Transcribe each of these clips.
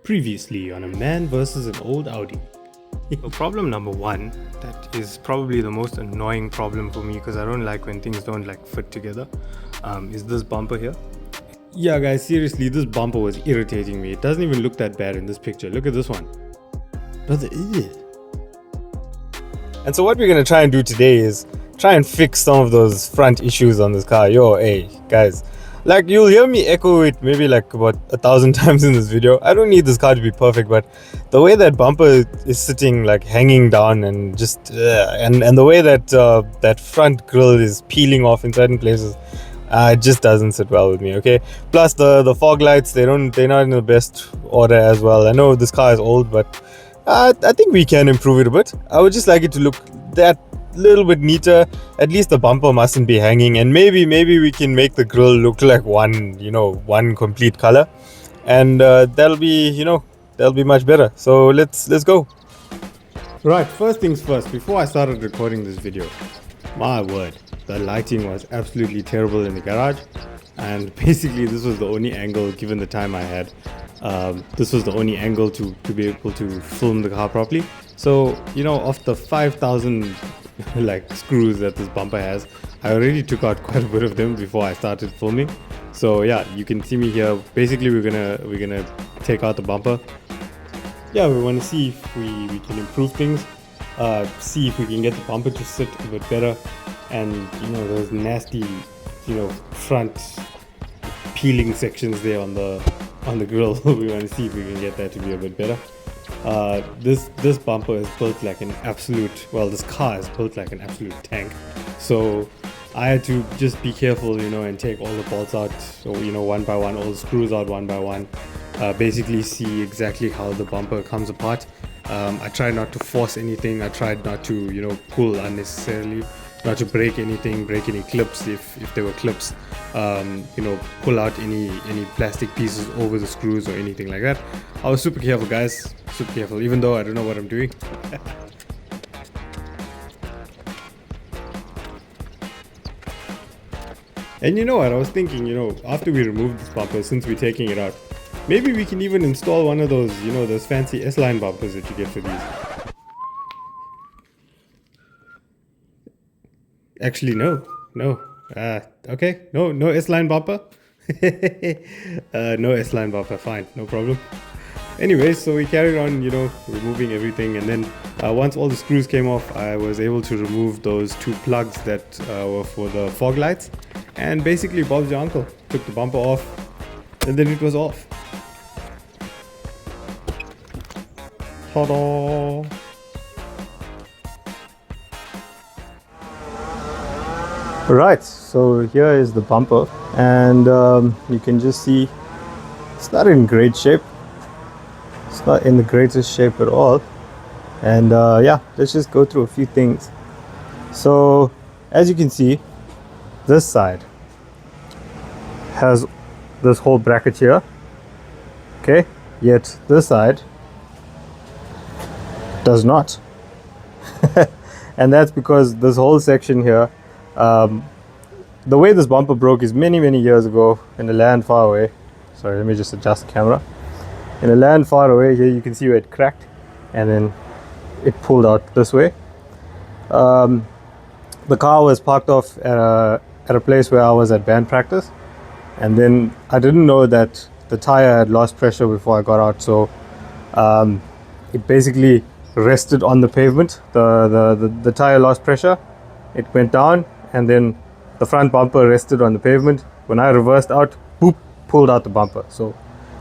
Previously on a man versus an old Audi. So problem number one, that is probably the most annoying problem for me because I don't like when things don't like fit together, is this bumper here. Yeah guys, seriously, this bumper was irritating me. It doesn't even look that bad in this picture. Look at this one. Brother, ew. And so what we're going to try and do today is try and fix some of those front issues on this car. Yo, hey, guys. Like, you'll hear me echo it maybe like about 1,000 times in this video. I don't need this car to be perfect, but the way that bumper is sitting, like, hanging down and just... and the way that that front grille is peeling off in certain places, it just doesn't sit well with me, okay? Plus, the fog lights, they're not in the best order as well. I know this car is old, but I think we can improve it a bit. I would just like it to look that little bit neater. At least the bumper mustn't be hanging, and maybe we can make the grille look like one complete color, and that'll be much better. So let's go. Right, first things first, before I started recording this video, my word, the lighting was absolutely terrible in the garage, and basically this was the only angle, given the time I had, this was the only angle to be able to film the car properly. So, of the 5,000 like screws that this bumper has, I already took out quite a bit of them before I started filming. So yeah, you can see me here. Basically we're gonna take out the bumper. Yeah, we want to see if we can improve things, see if we can get the bumper to sit a bit better, and those nasty front peeling sections there on the grill, we want to see if we can get that to be a bit better. This bumper is built like an absolute, this car is built like an absolute tank. So I had to just be careful, and take all the bolts out, so, one by one, all the screws out one by one. Basically see exactly how the bumper comes apart. I tried not to force anything. I tried not to, pull unnecessarily, not to break any clips if there were clips. Pull out any plastic pieces over the screws or anything like that. I was super careful, guys, super careful, even though I don't know what I'm doing. And you know what, I was thinking, after we remove this bumper, since we're taking it out, maybe we can even install one of those, those fancy S-line bumpers that you get for these. Actually, no. Okay, no S-line bumper. No S-line bumper, fine, no problem. Anyways, so we carried on, removing everything, and then once all the screws came off, I was able to remove those two plugs that were for the fog lights, and basically Bob's your uncle. Took the bumper off, and then it was off. Ta-da! Right, so here is the bumper, and you can just see it's not in great shape. It's not in the greatest shape at all. And yeah, let's just go through a few things. So as you can see, this side has this whole bracket here, okay, yet this side does not. And that's because this whole section here, the way this bumper broke is many years ago in a land far away. Sorry, let me just adjust the camera. In a land far away, here you can see where it cracked, and then it pulled out this way. The car was parked off at a place where I was at band practice, and then I didn't know that the tire had lost pressure before I got out, so it basically rested on the pavement. The tire lost pressure, it went down, and then the front bumper rested on the pavement. When I reversed out, boop, pulled out the bumper. So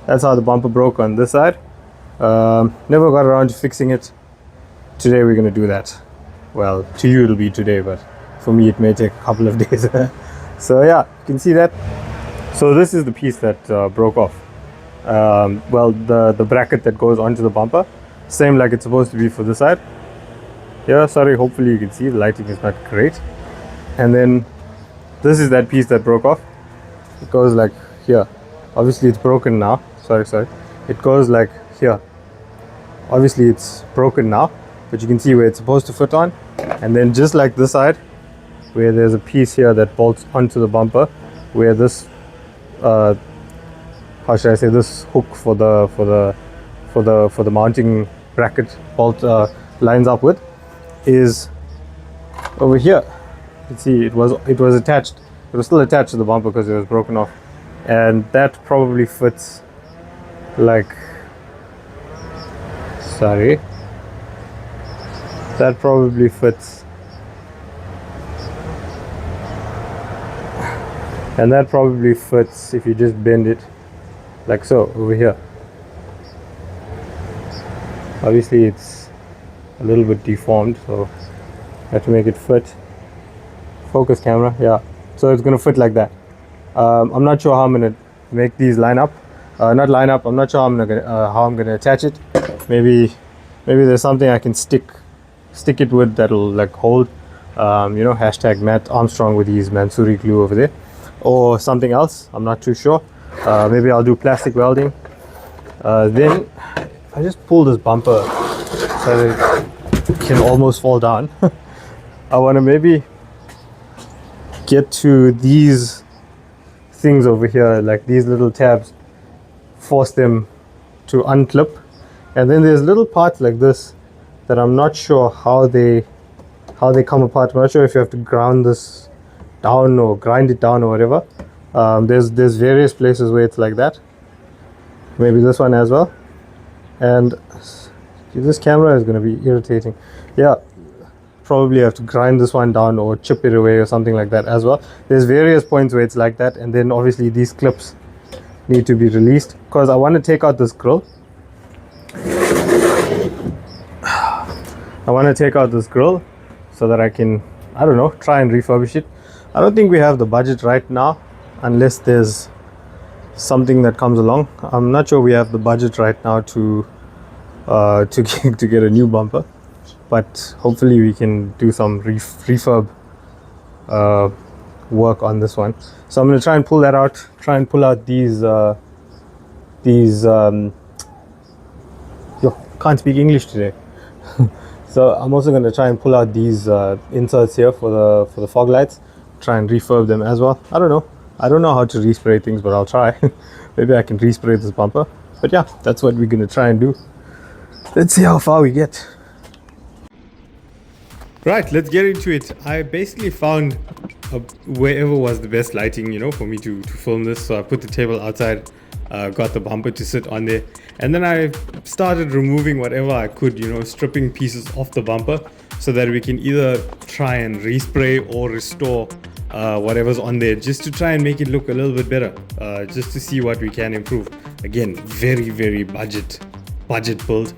that's how the bumper broke on this side. Never got around to fixing it. Today we're going to do that. Well, to you it'll be today, but for me it may take a couple of days. So yeah, you can see that. So this is the piece that broke off. The bracket that goes onto the bumper, same like it's supposed to be for this side. Yeah, sorry, hopefully you can see, the lighting is not great. And then this is that piece that broke off. It goes like here. Obviously it's broken now. Sorry. It goes like here. Obviously it's broken now, but you can see where it's supposed to fit on. And then just like this side, where there's a piece here that bolts onto the bumper, where this how should I say, this hook for the for the mounting bracket bolt lines up with is over here. You can see it was attached. It was still attached to the bumper because it was broken off, and that probably fits like, sorry, that probably fits, and that probably fits if you just bend it like so over here. Obviously it's a little bit deformed, so I have to make it fit. Focus camera, yeah, so it's gonna fit like that. I'm not sure how I'm gonna make these line up. Not line up, I'm not sure how I'm gonna attach it. Maybe there's something I can stick it with that'll like hold, you know, hashtag Matt Armstrong with his Mansuri glue over there, or something else. I'm not too sure. Maybe I'll do plastic welding. Then I just pull this bumper so that it can almost fall down. I want to maybe get to these things over here, like these little tabs, force them to unclip, and then there's little parts like this that I'm not sure how they come apart. I'm not sure if you have to ground this down or grind it down or whatever. There's various places where it's like that. Maybe this one as well. And this camera is going to be irritating. Yeah, probably have to grind this one down or chip it away or something like that as well. There's various points where it's like that, and then obviously these clips need to be released because I want to take out this grill. So that I can, I don't know, try and refurbish it. I don't think we have the budget right now, unless there's something that comes along. I'm not sure we have the budget right now to get a new bumper, but hopefully we can do some refurb work on this one. So I'm going to try and pull that out, try and pull out these can't speak English today. So I'm also going to try and pull out these inserts here for the fog lights, try and refurb them as well. I don't know how to respray things, but I'll try. Maybe I can respray this bumper. But yeah, that's what we're going to try and do. Let's see how far we get. Right, let's get into it. I basically found wherever was the best lighting, you know, for me to film this. So I put the table outside, got the bumper to sit on there, and then I started removing whatever I could, you know, stripping pieces off the bumper so that we can either try and respray or restore whatever's on there, just to try and make it look a little bit better, just to see what we can improve. Again, very budget build.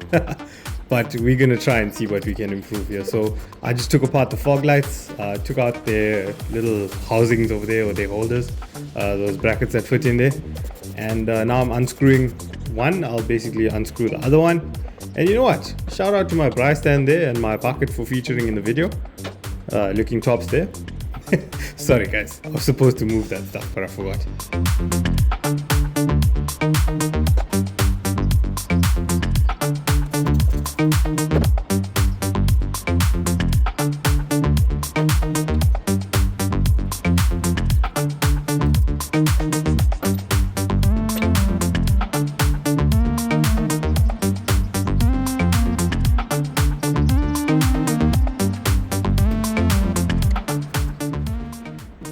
But we're gonna try and see what we can improve here. So I just took apart the fog lights, took out their little housings over there, or their holders, those brackets that fit in there, and now I'm unscrewing one. I'll basically unscrew the other one. And you know what, shout out to my braai stand there and my bucket for featuring in the video, looking tops there. Sorry guys, I was supposed to move that stuff, but I forgot.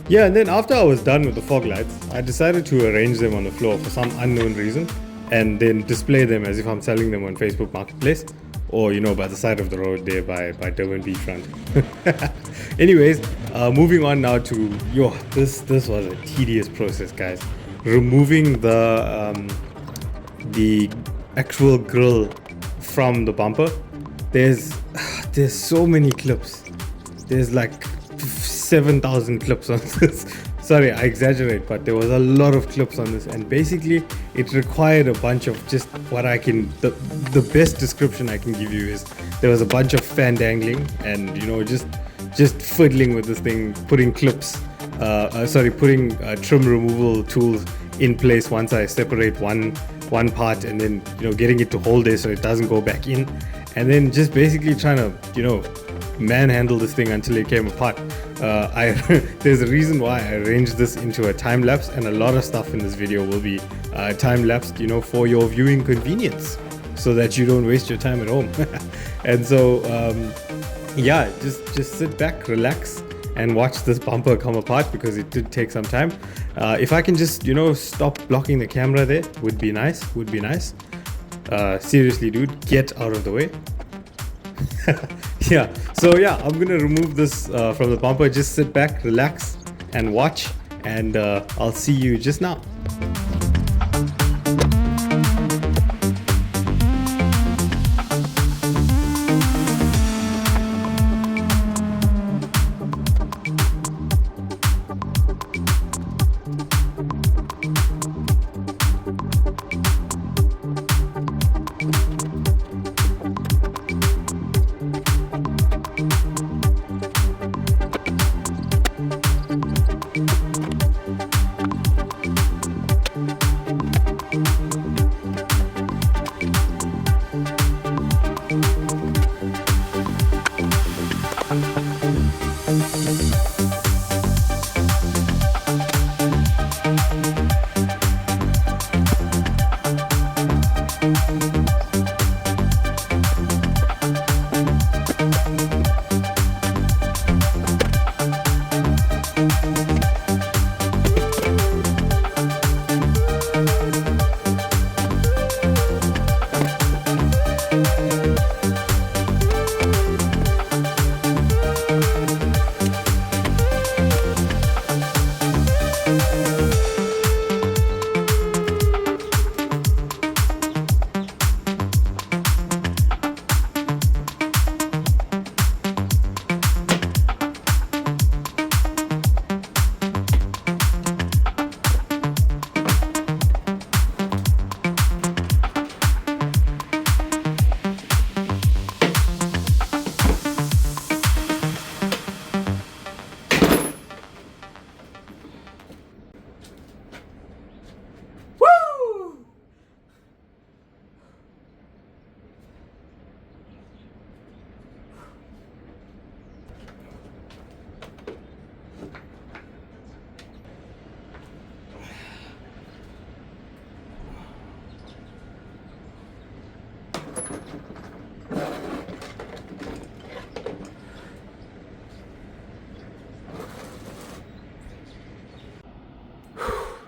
Yeah, and then after I was done with the fog lights, I decided to arrange them on the floor for some unknown reason, and then display them as if I'm selling them on Facebook Marketplace, or, you know, by the side of the road there by Durban Beachfront. Anyways, moving on now to, this was a tedious process, guys. Removing the actual grille from the bumper. There's so many clips. There's like 7,000 clips on this. Sorry, I exaggerate, but there was a lot of clips on this, and basically it required a bunch of just what I can, the best description I can give you is there was a bunch of fan dangling and, you know, just fiddling with this thing, putting clips, putting trim removal tools in place once I separate one part, and then, you know, getting it to hold there so it doesn't go back in, and then just basically trying to, you know, manhandle this thing until it came apart. There's a reason why I arranged this into a time lapse, and a lot of stuff in this video will be time lapsed, you know, for your viewing convenience. so that you don't waste your time at home. And so yeah, just sit back, relax, and watch this bumper come apart, because it did take some time. If I can just, you know, stop blocking the camera there, would be nice. Seriously, dude, get out of the way. Yeah, so yeah, I'm gonna remove this from the bumper. Just sit back, relax, and watch, and I'll see you just now.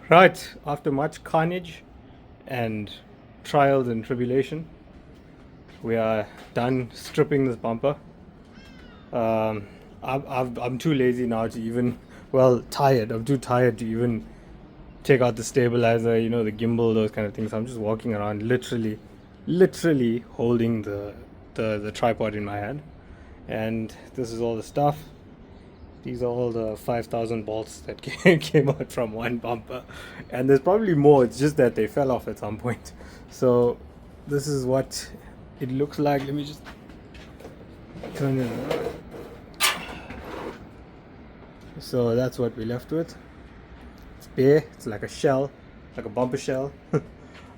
Right, after much carnage and trials and tribulation, we are done stripping this bumper. I'm too lazy now to even, tired. I'm too tired to even take out the stabilizer, you know, the gimbal, those kind of things. I'm just walking around literally holding the tripod in my hand. And this is all the stuff. These are all the 5,000 bolts that came out from one bumper. And there's probably more, it's just that they fell off at some point. So this is what it looks like. Let me just turn it around. So that's what we're left with. It's bare, it's like a shell, like a bumper shell.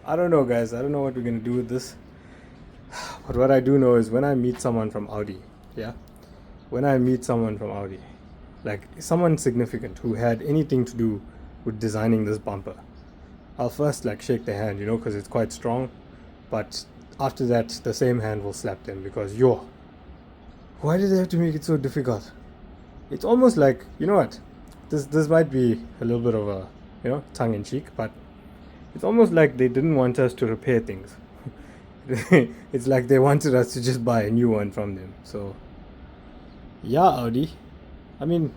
I don't know, guys, I don't know what we're gonna do with this. But what I do know is when I meet someone from Audi, like someone significant who had anything to do with designing this bumper, I'll first like shake their hand, you know, because it's quite strong. But after that, the same hand will slap them, because why did they have to make it so difficult? It's almost like, you know what, this might be a little bit of a, you know, tongue-in-cheek, but it's almost like they didn't want us to repair things. It's like they wanted us to just buy a new one from them. So yeah, Audi, I mean,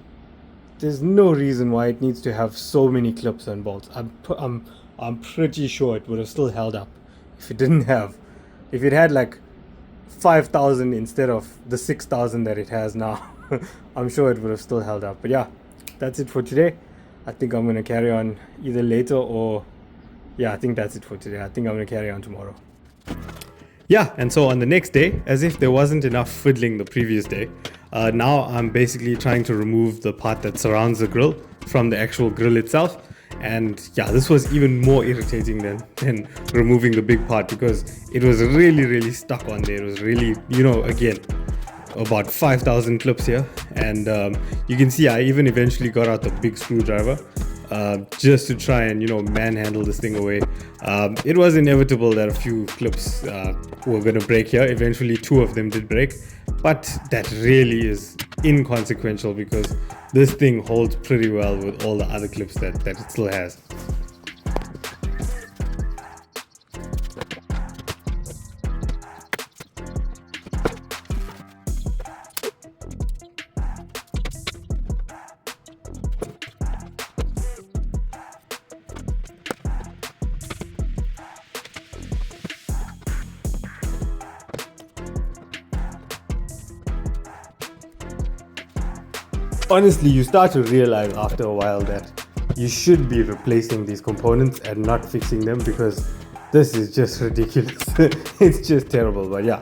there's no reason why it needs to have so many clips and bolts. I'm pretty sure it would have still held up if it had like 5,000 instead of the 6,000 that it has now. I'm sure it would have still held up. But yeah, that's it for today. I think I'm gonna carry on either later or I think that's it for today. I think I'm gonna carry on tomorrow. Yeah, and so on the next day, as if there wasn't enough fiddling the previous day, now I'm basically trying to remove the part that surrounds the grill from the actual grill itself. And yeah, this was even more irritating than removing the big part, because it was really stuck on there. It was really, you know, again, about 5,000 clips here. And you can see I even eventually got out the big screwdriver. just to try and, you know, manhandle this thing away. It was inevitable that a few clips were going to break here. Eventually 2 of them did break, but that really is inconsequential because this thing holds pretty well with all the other clips that it still has. Honestly, you start to realize after a while that you should be replacing these components and not fixing them because this is just ridiculous. It's just terrible. But yeah,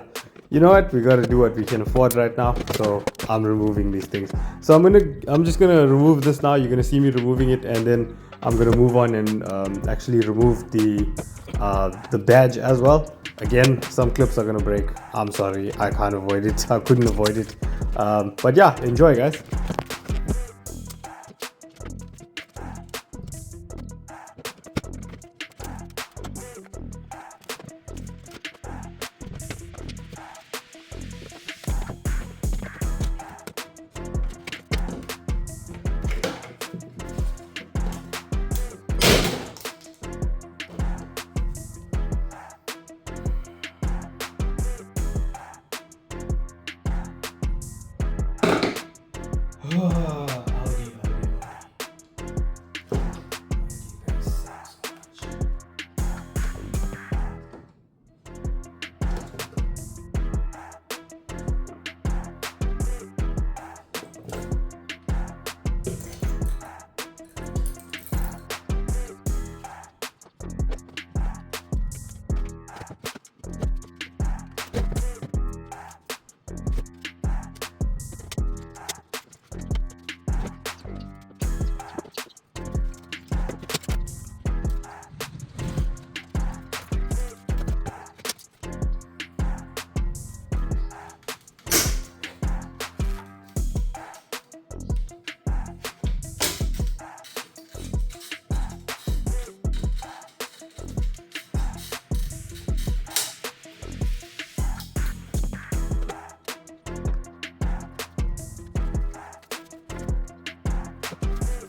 you know what? We gotta do what we can afford right now. So I'm removing these things. So I'm just gonna remove this now. You're gonna see me removing it, and then I'm gonna move on and actually remove the badge as well. Again, some clips are gonna break. I'm sorry, I can't avoid it. I couldn't avoid it. But yeah, enjoy, guys.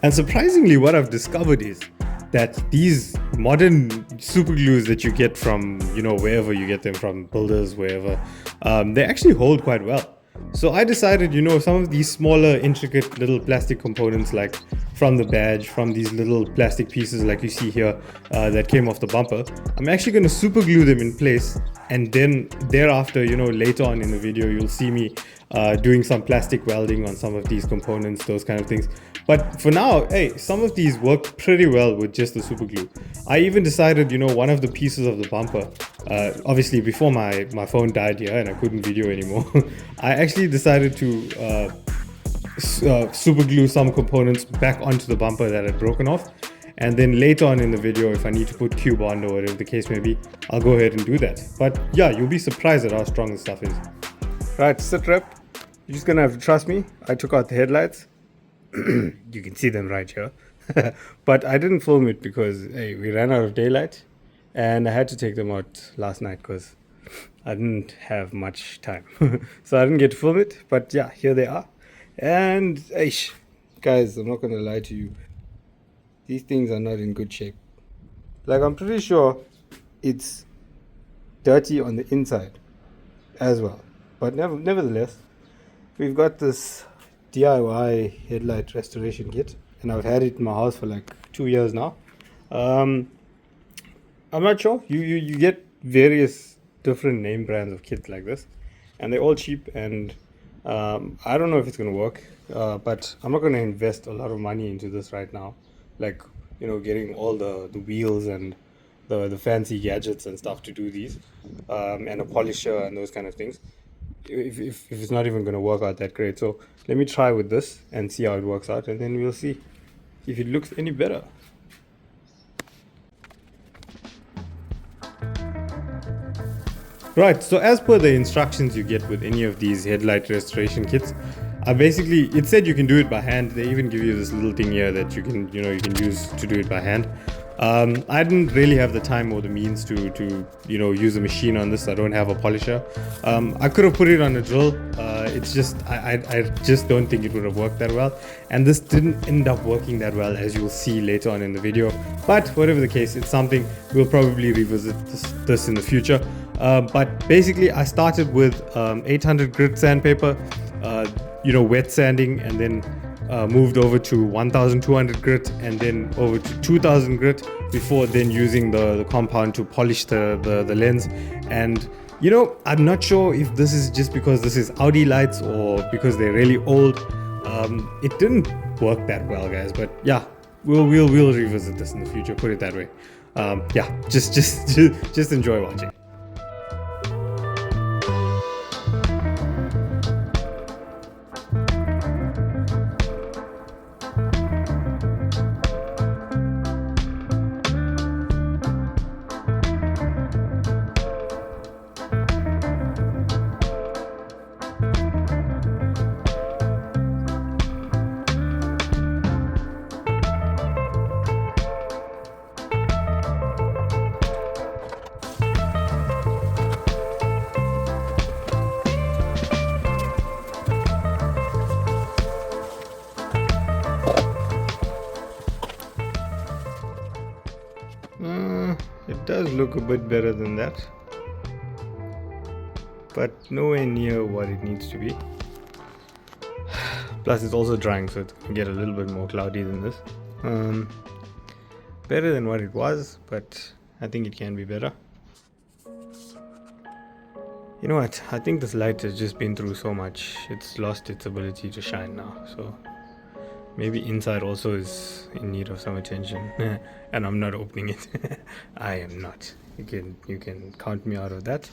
And surprisingly, what I've discovered is that these modern super glues that you get from, you know, wherever you get them from, builders, wherever, they actually hold quite well. So I decided, you know, some of these smaller, intricate little plastic components, like from the badge, from these little plastic pieces like you see here that came off the bumper, I'm actually going to super glue them in place. And then thereafter, you know, later on in the video, you'll see me doing some plastic welding on some of these components, those kind of things. But for now, hey, some of these work pretty well with just the super glue. I even decided, you know, one of the pieces of the bumper, obviously before my phone died here and I couldn't video anymore, I actually decided to super glue some components back onto the bumper that had broken off. And then later on in the video, if I need to put Q bond or whatever the case may be, I'll go ahead and do that. But yeah, you'll be surprised at how strong this stuff is. Right, sit rep. You're just gonna have to trust me. I took out the headlights. You can see them right here. But I didn't film it because, hey, we ran out of daylight and I had to take them out last night because I didn't have much time. So I didn't get to film it, but yeah, here they are. And guys, I'm not gonna lie to you, these things are not in good shape. Like, I'm pretty sure it's dirty on the inside as well, but nevertheless, we've got this DIY headlight restoration kit, and I've had it in my house for like 2 years now. I'm not sure. You get various different name brands of kits like this, and they're all cheap, and I don't know if it's gonna work, but I'm not gonna invest a lot of money into this right now, like, you know, getting all the wheels and the fancy gadgets and stuff to do these, and a polisher and those kind of things, if it's not even going to work out that great. So let me try with this and see how it works out, and then we'll see if it looks any better. Right, so as per the instructions you get with any of these headlight restoration kits, basically, it said you can do it by hand. They even give you this little thing here that you can use to do it by hand. I didn't really have the time or the means to use a machine on this. I don't have a polisher. I could have put it on a drill. It's just I just don't think it would have worked that well, and this didn't end up working that well, as you'll see later on in the video. But whatever the case, it's something we'll probably revisit this in the future. But basically, I started with 800 grit sandpaper, wet sanding, and then moved over to 1200 grit, and then over to 2000 grit before then using the compound to polish the lens. And I'm not sure if this is just because this is Audi lights or because they're really old. It didn't work that well, guys, but yeah, we'll revisit this in the future, put it that way. Yeah, just enjoy watching. It does look a bit better than that, but nowhere near what it needs to be. Plus it's also drying, so it can get a little bit more cloudy than this. Better than what it was, but I think it can be better. You know what, I think this light has just been through so much, it's lost its ability to shine now, so maybe inside also is in need of some attention. And I'm not opening it. I am not. You can count me out of that.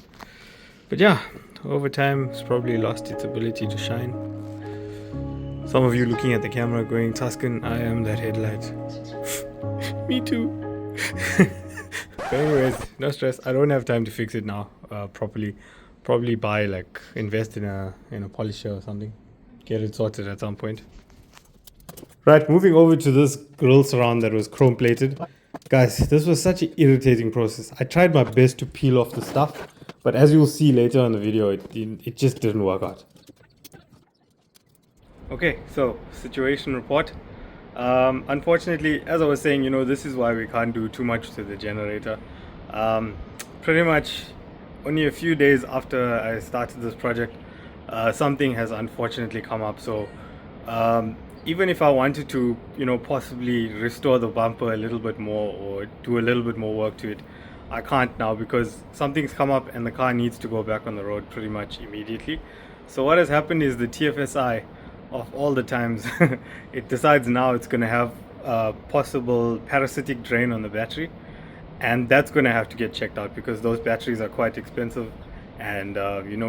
But yeah, over time it's probably lost its ability to shine. Some of you looking at the camera going, Tuscan, I am that headlight. Me too. But anyways, no stress. I don't have time to fix it now properly. Probably invest in a polisher or something. Get it sorted at some point. Right, moving over to this grill surround that was chrome plated. Guys, this was such an irritating process. I tried my best to peel off the stuff, but as you'll see later in the video, it just didn't work out. Okay, so situation report. Unfortunately, as I was saying, this is why we can't do too much to the generator. Pretty much only a few days after I started this project, something has unfortunately come up. So even if I wanted to, possibly restore the bumper a little bit more or do a little bit more work to it, I can't now because something's come up and the car needs to go back on the road pretty much immediately. So what has happened is the TFSI, of all the times, it decides now it's going to have a possible parasitic drain on the battery, and that's going to have to get checked out because those batteries are quite expensive. And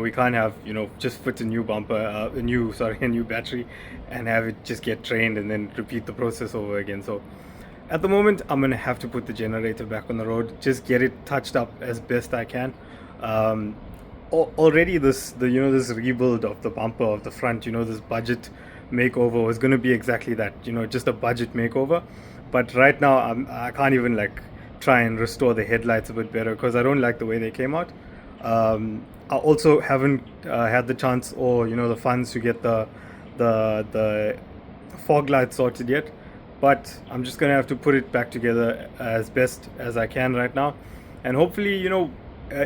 we can't have just put a new bumper, a new battery, and have it just get drained and then repeat the process over again. So at the moment I'm gonna have to put the generator back on the road, just get it touched up as best I can. Already this rebuild of the bumper of the front, this budget makeover was going to be exactly that, just a budget makeover. But right now I can't even try and restore the headlights a bit better because I don't like the way they came out. I also haven't had the chance or the funds to get the fog lights sorted yet, but I'm just gonna have to put it back together as best as I can right now, and hopefully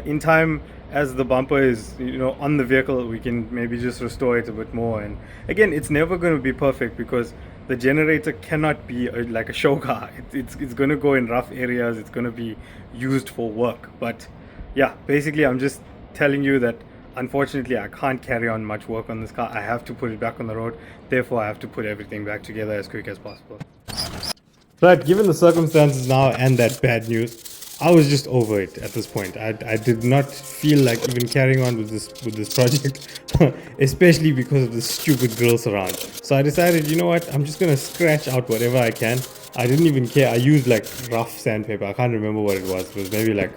in time, as the bumper is on the vehicle, we can maybe just restore it a bit more. And again, it's never going to be perfect because the generator cannot be like a show car. It's going to go in rough areas, it's going to be used for work. But yeah, basically I'm just telling you that unfortunately I can't carry on much work on this car. I have to put it back on the road, therefore I have to put everything back together as quick as possible. But given the circumstances now and that bad news, I was just over it at this point. I did not feel like even carrying on with this project, especially because of the stupid grill surround. So I decided, you know what, I'm just gonna scratch out whatever I can. I didn't even care. I used rough sandpaper. I can't remember what it was. It was maybe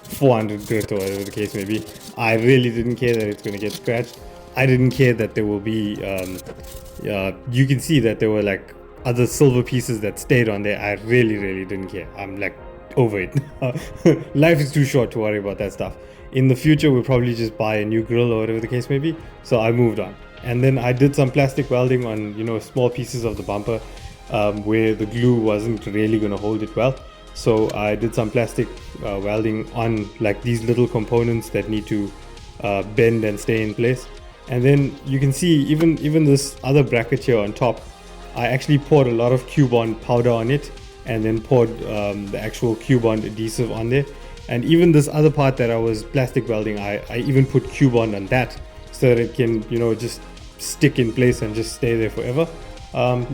400 grit or whatever the case may be. I really didn't care that it's gonna get scratched. I didn't care that there will be you can see that there were like other silver pieces that stayed on there. I really didn't care. I'm like over it. Life is too short to worry about that stuff. In the future, we'll probably just buy a new grill or whatever the case may be. So I moved on. And then I did some plastic welding on, small pieces of the bumper where the glue wasn't really going to hold it well. So I did some plastic welding on like these little components that need to bend and stay in place. And then you can see even this other bracket here on top, I actually poured a lot of Q-Bond powder on it and then poured the actual Q-Bond adhesive on there. And even this other part that I was plastic welding, I even put Q-Bond on that so that it can, just stick in place and just stay there forever.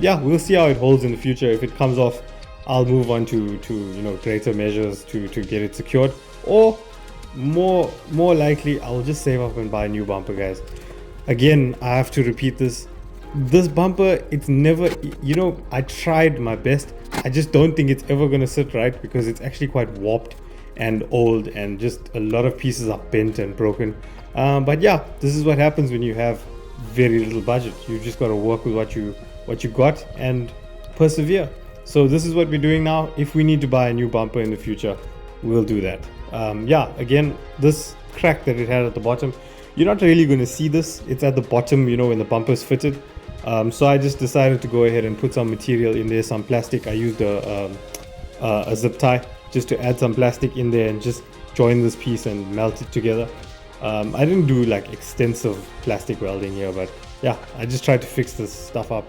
Yeah, we'll see how it holds in the future. If it comes off, I'll move on to greater measures to get it secured, or more likely I'll just save up and buy a new bumper, guys. Again, I have to repeat this bumper, it's never, I tried my best. I just don't think it's ever gonna sit right because it's actually quite warped and old, and just a lot of pieces are bent and broken. But yeah, this is what happens when you have very little budget. You just got to work with what you got and persevere. So this is what we're doing now. If we need to buy a new bumper in the future, we'll do that. Yeah, again, this crack that it had at the bottom, you're not really going to see this. It's at the bottom, when the bumper's fitted. So I just decided to go ahead and put some material in there, some plastic. I used a zip tie just to add some plastic in there and just join this piece and melt it together. I didn't do like extensive plastic welding here, but yeah, I just tried to fix this stuff up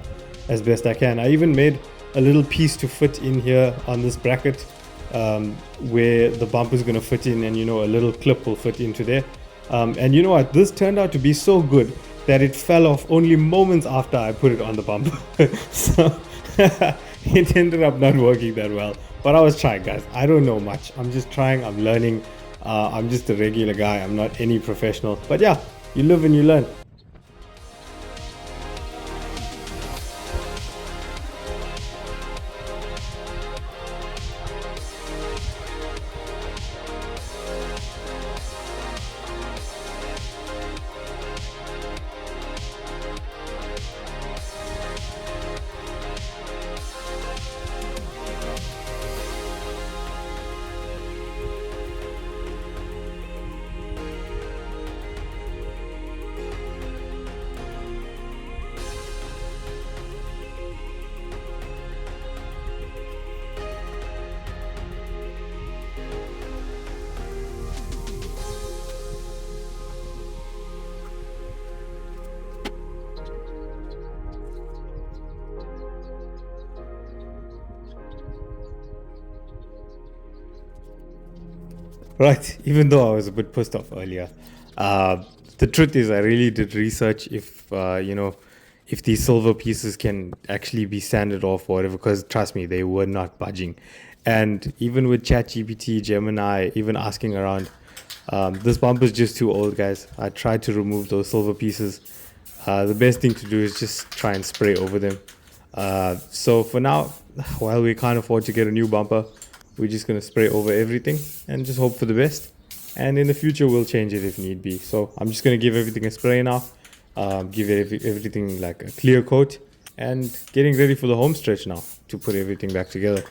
as best I can. I even made a little piece to fit in here on this bracket where the bumper is going to fit in, and a little clip will fit into there. And you know what, this turned out to be so good that it fell off only moments after I put it on the bumper. So it ended up not working that well, but I was trying, guys. I don't know much. I'm just trying. I'm learning. I'm just a regular guy. I'm not any professional, but yeah, you live and you learn. Right, even though I was a bit pissed off earlier, the truth is I really did research if if these silver pieces can actually be sanded off or whatever, because trust me, they were not budging. And even with ChatGPT, Gemini, even asking around, this bumper is just too old, guys. I tried to remove those silver pieces. The best thing to do is just try and spray over them. So for now, while we can't afford to get a new bumper, we're just going to spray over everything and just hope for the best. And in the future, we'll change it if need be. So I'm just going to give everything a spray now, give everything like a clear coat, and getting ready for the home stretch now to put everything back together.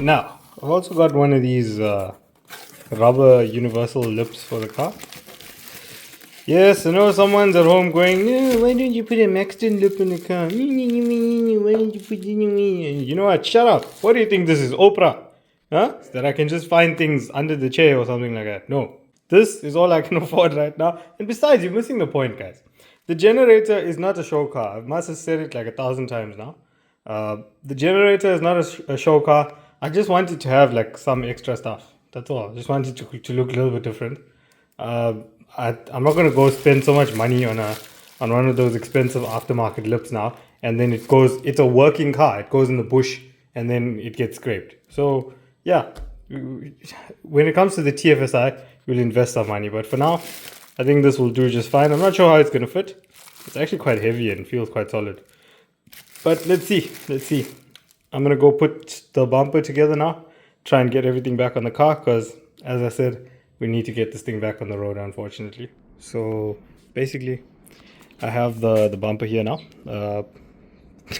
Now, I've also got one of these rubber universal lips for the car. Yes, I know someone's at home going, no, why don't you put a Maxton lip in the car? Why don't you put it in me? You know what? Shut up. What do you think this is? Oprah? Huh? That I can just find things under the chair or something like that. No. This is all I can afford right now. And besides, you're missing the point, guys. The generator is not a show car. I must have said it like 1,000 times now. The generator is not a show car. I just wanted to have like some extra stuff. That's all. I just wanted to look a little bit different. Uh, I'm not gonna go spend so much money on one of those expensive aftermarket lips now, and then it goes. It's a working car. It goes in the bush, and then it gets scraped. So yeah, when it comes to the TFSI, we'll invest some money. But for now, I think this will do just fine. I'm not sure how it's gonna fit. It's actually quite heavy and feels quite solid. But let's see. Let's see. I'm gonna go put the bumper together now. Try and get everything back on the car because, as I said, we need to get this thing back on the road, unfortunately. So basically, I have the bumper here now.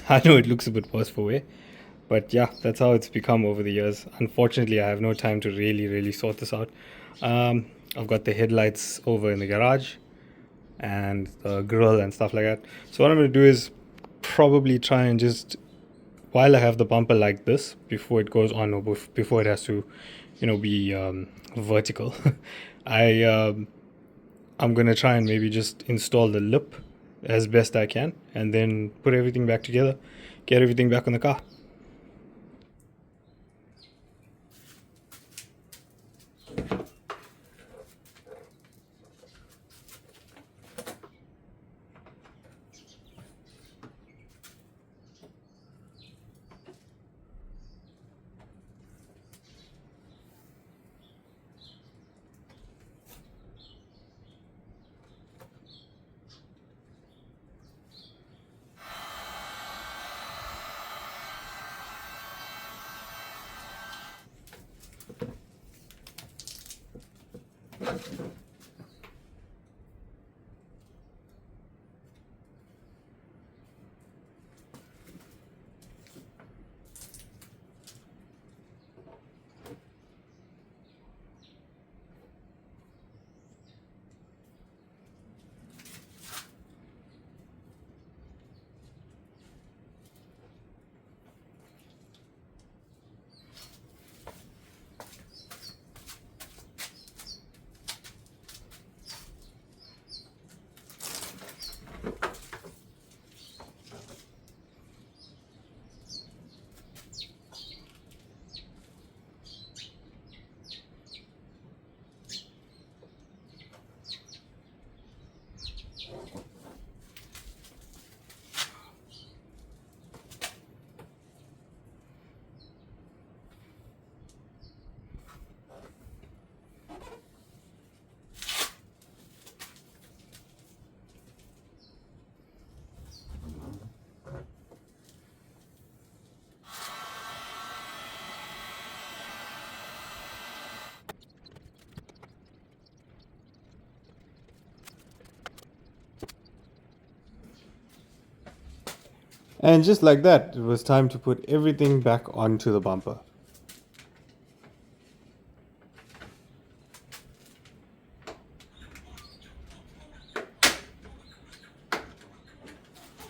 I know it looks a bit worse for wear, but yeah, that's how it's become over the years. Unfortunately, I have no time to really sort this out. I've got the headlights over in the garage and the grill and stuff like that. So what I'm going to do is probably try and just, while I have the bumper like this, before it goes on or before it has to, be vertical, I'm gonna try and maybe just install the lip as best I can, and then put everything back together, get everything back on the car. And just like that, it was time to put everything back onto the bumper.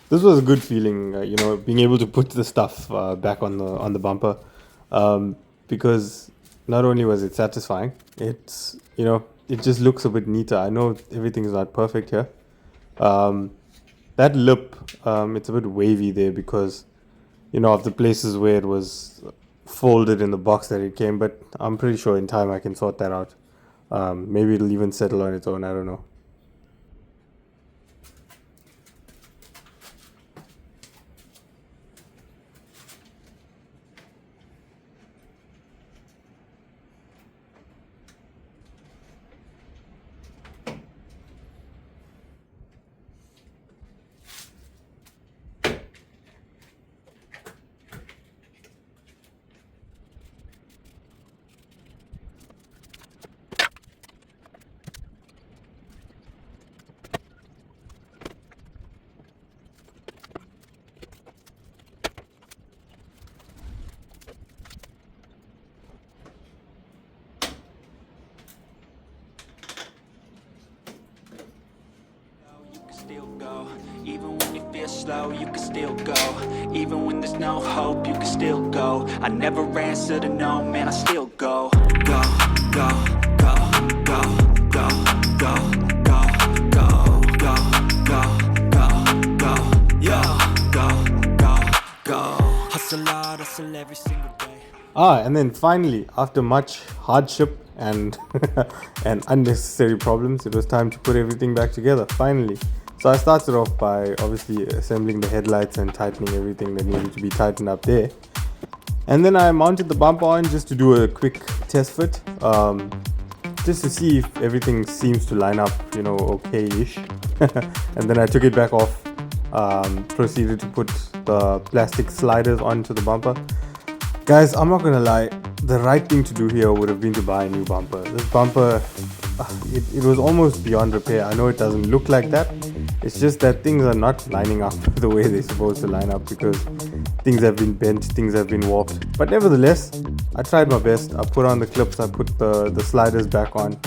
This was a good feeling, being able to put the stuff back on the bumper, because not only was it satisfying, it just looks a bit neater. I know everything is not perfect here. That lip, it's a bit wavy there because, of the places where it was folded in the box that it came. But I'm pretty sure in time I can sort that out. Maybe it'll even settle on its own. I don't know. slow, you can still go. Even when there's no hope, you can still go. I never answer to no, man, I still go. Go, go, go, go, go, go, go, go, go, go, go, go, go, go, go. Hustle hard, hustle every single day. And then finally, after much hardship and and unnecessary problems, it was time to put everything back together, finally. So I started off by obviously assembling the headlights and tightening everything that needed to be tightened up there. And then I mounted the bumper on just to do a quick test fit, just to see if everything seems to line up, okay-ish. And then I took it back off, proceeded to put the plastic sliders onto the bumper. Guys, I'm not gonna lie, the right thing to do here would have been to buy a new bumper. This bumper, it was almost beyond repair. I know it doesn't look like that. It's just that things are not lining up the way they're supposed to line up because things have been bent, things have been warped. But nevertheless, I tried my best. I put on the clips, I put the sliders back on.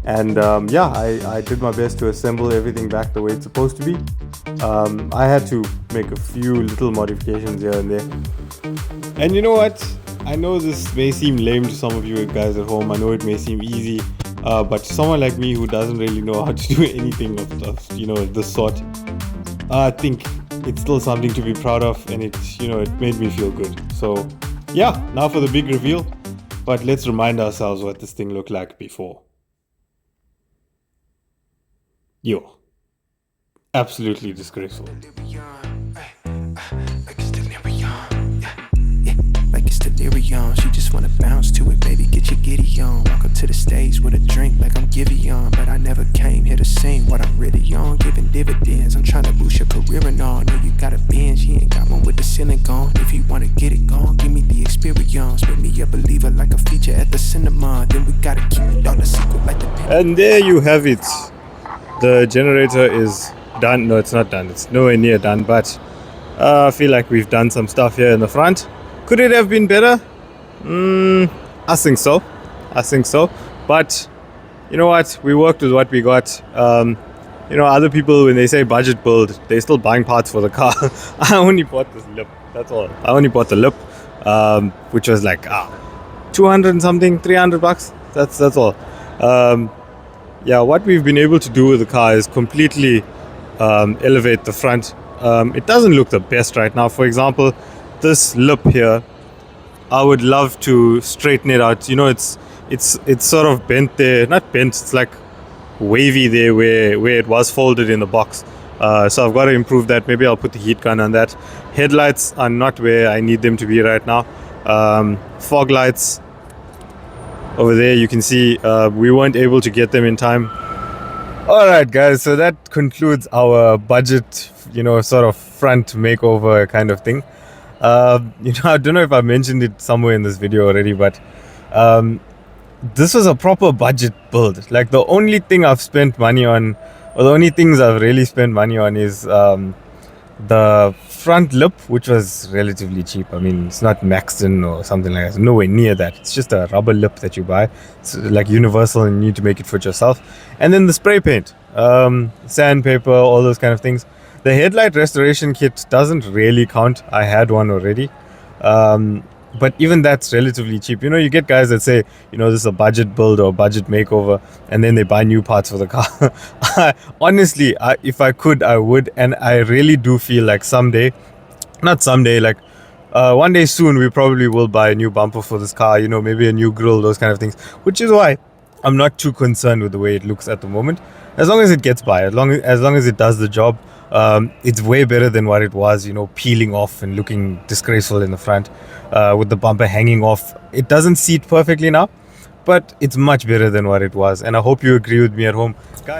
And I did my best to assemble everything back the way it's supposed to be. I had to make a few little modifications here and there. And you know what? I know this may seem lame to some of you guys at home. I know it may seem easy. But someone like me who doesn't really know how to do anything of this sort, I think it's still something to be proud of, and it made me feel good. So yeah, now for the big reveal. But let's remind ourselves what this thing looked like before. Yo, absolutely disgraceful. Delirium, she just wanna bounce to it, baby, get your giddy on. Walk up to the stage with a drink like I'm Giveon, but I never came here to sing what I'm really on. Giving dividends, I'm trying to boost your career and all. Know you got a binge, you ain't got one with the ceiling gone. If you wanna get it gone, give me the experience. Make me a believer like a feature at the cinema. Then we gotta keep it all the secret like the... And there you have it. The generator is done. No, it's not done. It's nowhere near done, but I feel like we've done some stuff here in the front. Could it have been better? I think so. But you know what? We worked with what we got. Other people, when they say budget build, they're still buying parts for the car. I only bought this lip. That's all. I only bought the lip, which was like 200 and something, $300. That's all. What we've been able to do with the car is completely elevate the front. It doesn't look the best right now. For example, this lip here, I would love to straighten it out. It's sort of bent there. Not bent, it's like wavy there where it was folded in the box. So I've got to improve that. Maybe I'll put the heat gun on that. Headlights are not where I need them to be right now. Fog lights over there, you can see we weren't able to get them in time. Alright guys, so that concludes our budget, sort of front makeover kind of thing. I don't know if I mentioned it somewhere in this video already, but this was a proper budget build. Like the only thing I've spent money on, or the only things I've really spent money on is the front lip, which was relatively cheap. I mean, it's not Maxton or something like that. Nowhere near that. It's just a rubber lip that you buy. It's like universal and you need to make it fit yourself. And then the spray paint, sandpaper, all those kind of things. The headlight restoration kit doesn't really count. I had one already. But even that's relatively cheap. You get guys that say, this is a budget build or budget makeover, and then they buy new parts for the car. Honestly, if I could, I would. And I really do feel like one day soon, we probably will buy a new bumper for this car, maybe a new grille, those kind of things. Which is why I'm not too concerned with the way it looks at the moment. As long as it gets by, as long as it does the job, it's way better than what it was, peeling off and looking disgraceful in the front, with the bumper hanging off. It doesn't seat perfectly now, but it's much better than what it was. And I hope you agree with me at home.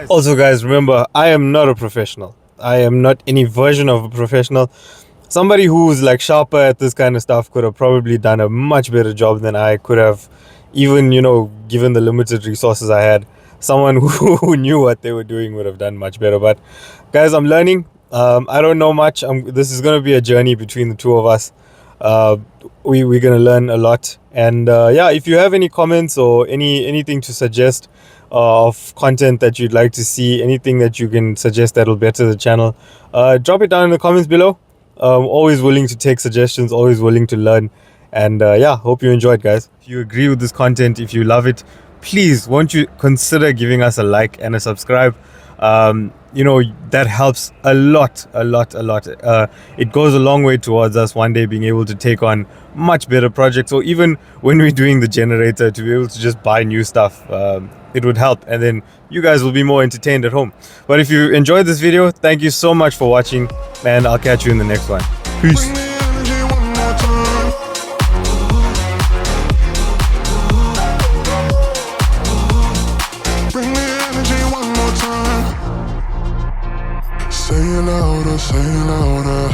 Also, guys, remember, I am not a professional. I am not any version of a professional. Somebody who's like sharper at this kind of stuff could have probably done a much better job than I could have, even, given the limited resources I had. Someone who knew what they were doing would have done much better. But guys, I'm learning. I don't know much. This is going to be a journey between the two of us. We're going to learn a lot. And if you have any comments or anything to suggest, of content that you'd like to see, anything that you can suggest that'll better the channel, drop it down in the comments below. Always willing to take suggestions, always willing to learn. And yeah, hope you enjoyed, guys. If you agree with this content, if you love it, please won't you consider giving us a like and a subscribe. That helps a lot. It goes a long way towards us one day being able to take on much better projects, or even when we're doing the generator, to be able to just buy new stuff. It would help, and then you guys will be more entertained at home. But if you enjoyed this video, thank you so much for watching, and I'll catch you in the next one. Peace. Say it louder, say it louder.